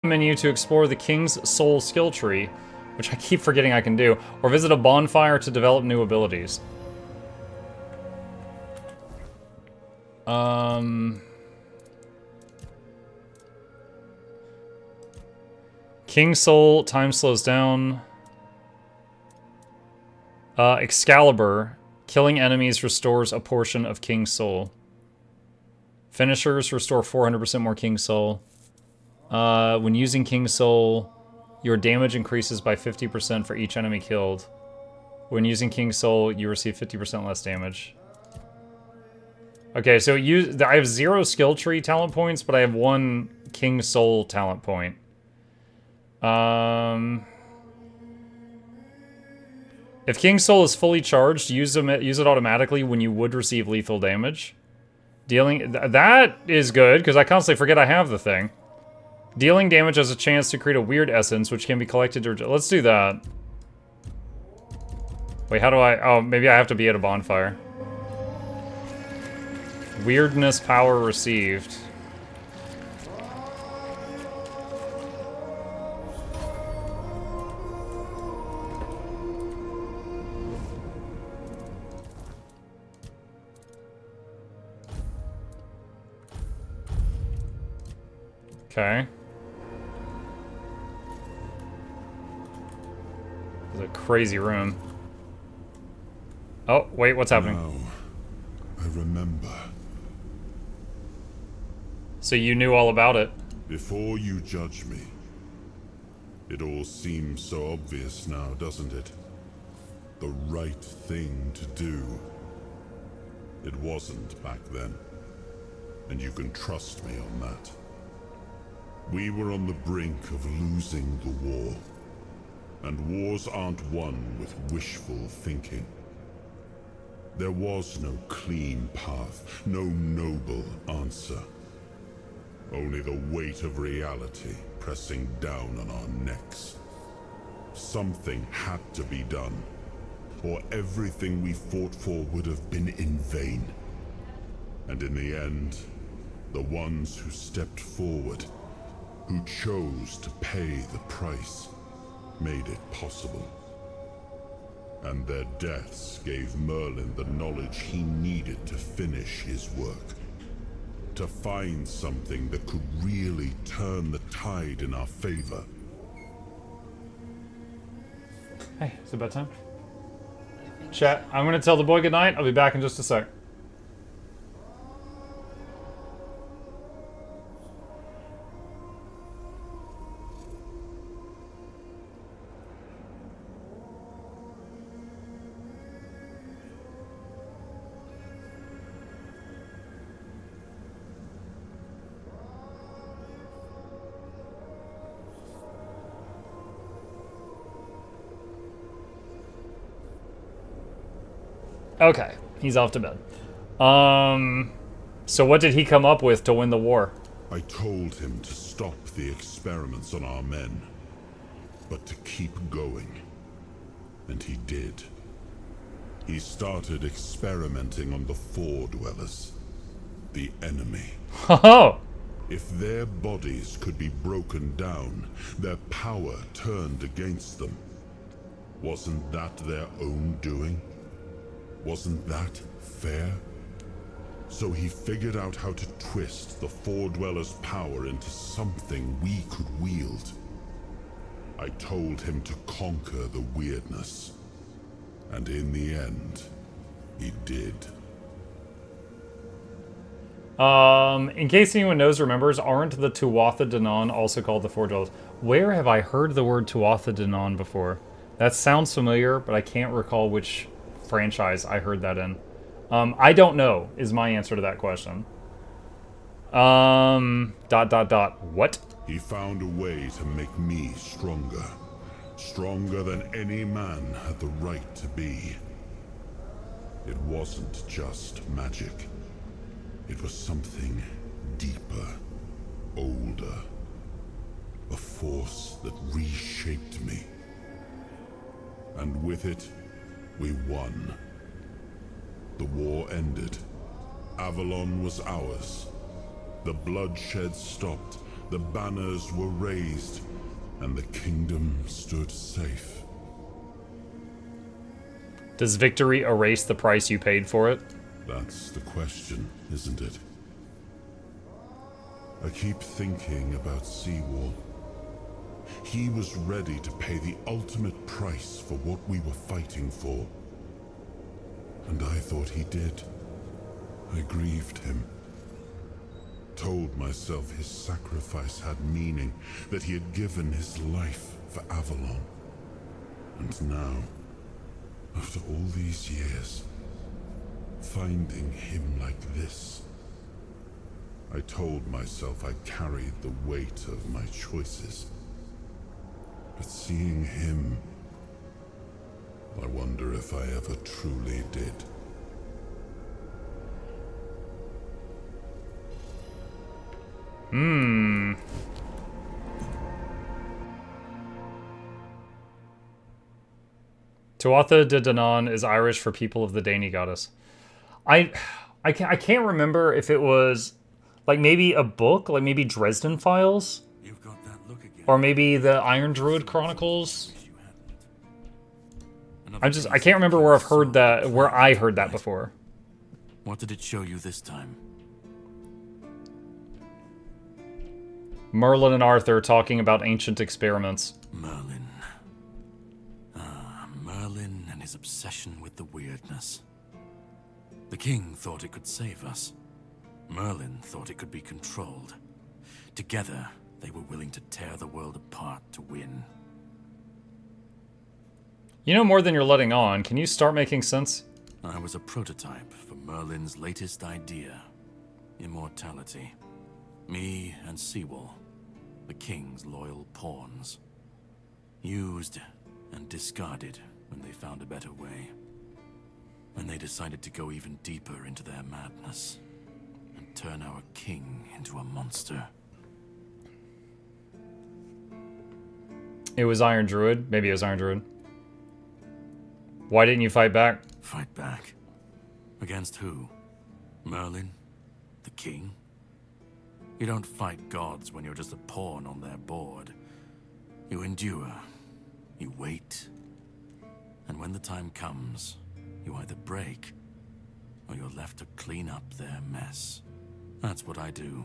menu to explore the King's Soul skill tree, which I keep forgetting I can do, or visit a bonfire to develop new abilities. King Soul, time slows down. Excalibur, killing enemies restores a portion of King Soul. Finishers restore 400% more King Soul. When using King Soul, your damage increases by 50% for each enemy killed. When using King Soul, you receive 50% less damage. Okay, so I have 0 skill tree talent points, but I have 1 King Soul talent point. If King Soul is fully charged, use it automatically when you would receive lethal damage. That is good, because I constantly forget I have the thing. Dealing damage has a chance to create a weird essence, which can be collected to... Let's do that. Wait, how do I... Oh, maybe I have to be at a bonfire. Weirdness power received. Okay. It's a crazy room. Oh, wait, what's happening? Now, I remember. So you knew all about it. Before you judge me, it all seems so obvious now, doesn't it? The right thing to do. It wasn't back then, and you can trust me on that. We were on the brink of losing the war, and wars aren't won with wishful thinking. There was no clean path, no noble answer. Only the weight of reality pressing down on our necks. Something had to be done, or everything we fought for would have been in vain. And in the end, the ones who stepped forward, who chose to pay the price, made it possible. And their deaths gave Merlin the knowledge he needed to finish his work. To find something that could really turn the tide in our favor. Hey, is it bedtime? Chat, I'm gonna tell the boy goodnight. I'll be back in just a sec. Okay, he's off to bed. So what did he come up with to win the war? I told him to stop the experiments on our men, but to keep going. And he did. He started experimenting on the Four Dwellers, the enemy. Oh! If their bodies could be broken down, their power turned against them, wasn't that their own doing? Wasn't that fair? So he figured out how to twist the Four Dwellers' power into something we could wield. I told him to conquer the weirdness. And in the end, he did. In case anyone knows or remembers, aren't the Tuatha De Danann also called the Four Dwellers? Where have I heard the word Tuatha De Danann before? That sounds familiar, but I can't recall which franchise I heard that in. I don't know, is my answer to that question. What? He found a way to make me stronger. Stronger than any man had the right to be. It wasn't just magic. It was something deeper, older. A force that reshaped me. And with it, we won. The war ended. Avalon was ours. The bloodshed stopped, The banners were raised, and the kingdom stood safe. Does victory erase the price you paid for it? That's the question, isn't it? I keep thinking about Seawall. He was ready to pay the ultimate price for what we were fighting for. And I thought he did. I grieved him. Told myself his sacrifice had meaning, that he had given his life for Avalon. And now, after all these years, finding him like this, I told myself I carried the weight of my choices. But seeing him, I wonder if I ever truly did. Tuatha De Danann is Irish for people of the Dany goddess. I can't remember if it was like maybe a book, like maybe Dresden Files, You've got that look again. or maybe the Iron Druid Chronicles. You hadn't. I can't remember where I heard that before. What did it show you this time? Merlin and Arthur talking about ancient experiments. Merlin. Merlin and his obsession with the weirdness. The king thought it could save us. Merlin thought it could be controlled. Together, they were willing to tear the world apart to win. You know more than you're letting on. Can you start making sense? I was a prototype for Merlin's latest idea. Immortality. Me and Seawall, the king's loyal pawns. Used and discarded when they found a better way. When they decided to go even deeper into their madness and turn our king into a monster. It was Iron Druid. Maybe it was Iron Druid. Why didn't you fight back? Fight back? Against who? Merlin? The king? You don't fight gods when you're just a pawn on their board. You endure. You wait. And when the time comes, you either break, or you're left to clean up their mess. That's what I do.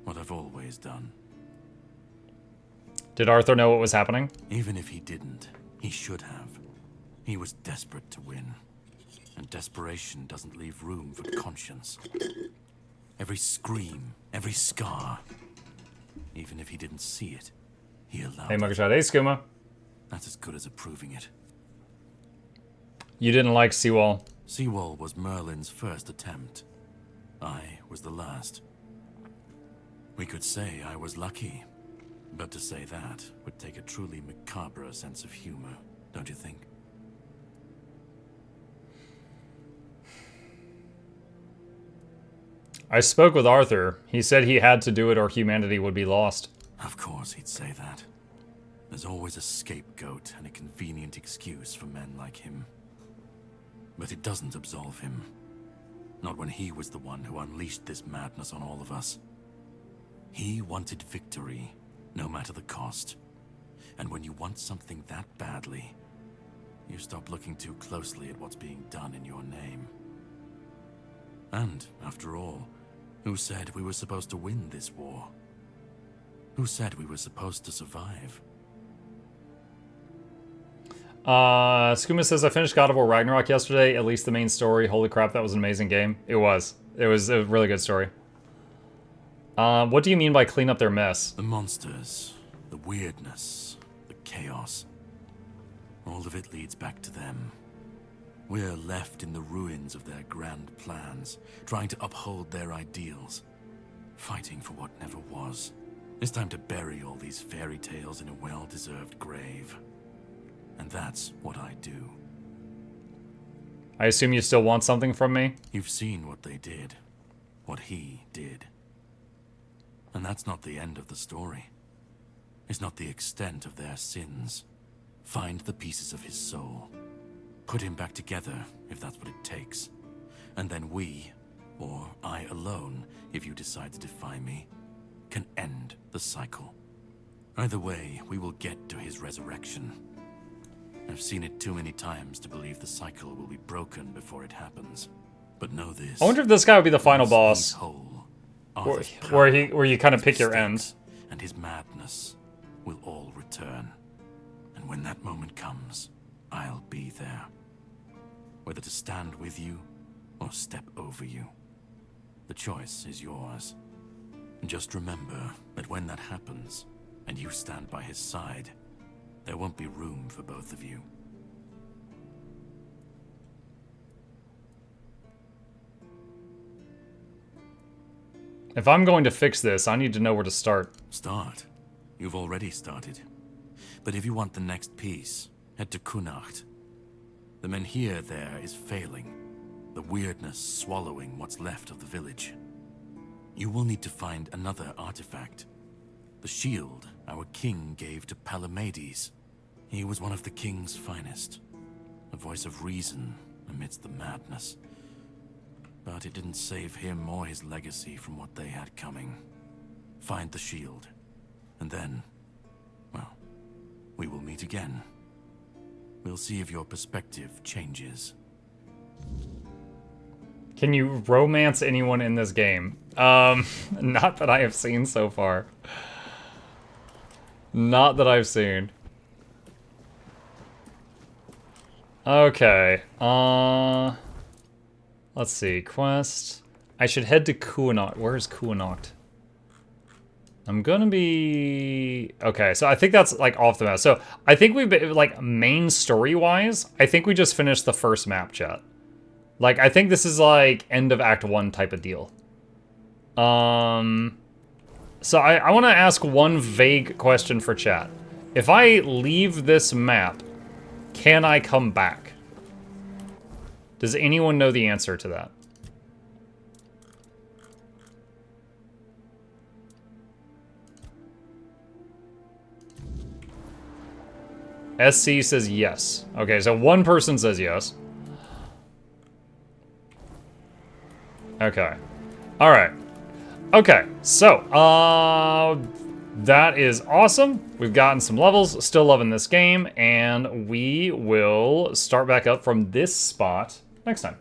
What I've always done. Did Arthur know what was happening? Even if he didn't, he should have. He was desperate to win. And desperation doesn't leave room for conscience. Every scream, every scar. Even if he didn't see it, he allowed Hey, it. Mugashot. Hey, Skooma. That's as good as approving it. You didn't like Seawall. Seawall was Merlin's first attempt. I was the last. We could say I was lucky. But to say that would take a truly macabre sense of humor, don't you think? I spoke with Arthur. He said he had to do it or humanity would be lost. Of course he'd say that. There's always a scapegoat and a convenient excuse for men like him. But it doesn't absolve him. Not when he was the one who unleashed this madness on all of us. He wanted victory, no matter the cost. And when you want something that badly, you stop looking too closely at what's being done in your name. And, after all, who said we were supposed to win this war? Who said we were supposed to survive? Skooma says, I finished God of War Ragnarok yesterday, at least the main story. Holy crap, that was an amazing game. It was. It was a really good story. What do you mean by clean up their mess? The monsters, the weirdness, the chaos. All of it leads back to them. We're left in the ruins of their grand plans, trying to uphold their ideals, fighting for what never was. It's time to bury all these fairy tales in a well-deserved grave. And that's what I do. I assume you still want something from me? You've seen what they did, what he did. And that's not the end of the story. It's not the extent of their sins. Find the pieces of his soul. Put him back together, if that's what it takes. And then we, or I alone, if you decide to defy me, can end the cycle. Either way, we will get to his resurrection. I've seen it too many times to believe the cycle will be broken before it happens. But know this. I wonder if this guy would be the final once he's boss, whole, where Arthur's power, you kind of his pick your end. mistakes, and his madness will all return. And when that moment comes, I'll be there. Whether to stand with you or step over you. The choice is yours. And just remember that when that happens, and you stand by his side, there won't be room for both of you. If I'm going to fix this, I need to know where to start. Start. You've already started. But if you want the next piece, head to Kunacht. The Menhir there is failing, the weirdness swallowing what's left of the village. You will need to find another artifact. The shield our king gave to Palamedes. He was one of the king's finest. A voice of reason amidst the madness. But it didn't save him or his legacy from what they had coming. Find the shield. And then, well, we will meet again. We'll see if your perspective changes. Can you romance anyone in this game? Not that I have seen so far. Not that I've seen. Okay, let's see, quest. I should head to Kuanacht. Where is Kuanacht? I'm gonna be... Okay, so I think that's, like, off the map. So, I think we've been, like, main story-wise, I think we just finished the first map, chat. Like, I think this is, like, end of Act 1 type of deal. So, I want to ask one vague question for chat. If I leave this map, can I come back? Does anyone know the answer to that? SC says yes. Okay, so one person says yes. Okay. Alright. Okay, so, that is awesome. We've gotten some levels, still loving this game, and we will start back up from this spot next time.